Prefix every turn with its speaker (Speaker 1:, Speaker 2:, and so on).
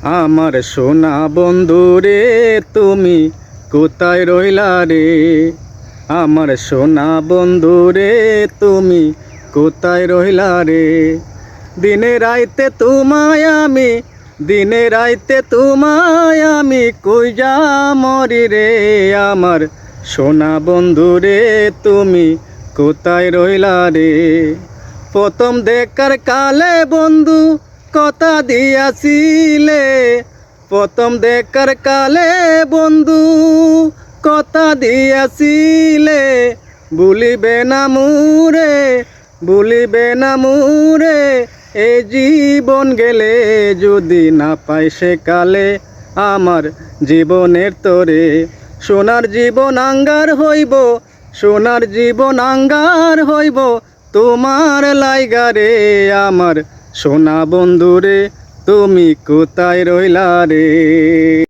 Speaker 1: আমার সোনা বন্ধু রে তুমি কোথায় রইলা রে? আমার সোনা বন্ধু রে তুমি কোথায় রইলা রে? দিনে রাইতে তোমায় আমি, দিনে রাইতে তোমায় আমি কইজা মরি রে। আমার সোনা বন্ধু রে তুমি কোথায় রইলা রে? প্রথম দেখার কালে বন্ধু কথা দিয়াছিলে, প্রথম দেখার কালে বন্ধু কথা দিয়াছিলে, ভুলিবে না মুরে, ভুলিবে না মুরে। এই জীবন গেলে যদি না পাই সে কালে আমার জীবনের তরে। সোনার জীবন আঙ্গার হইব, সোনার জীবন আঙ্গার হইব তোমার লাইগা রে। আমার সোনা বন্ধু রে তুমি কোথায় রইলা রে?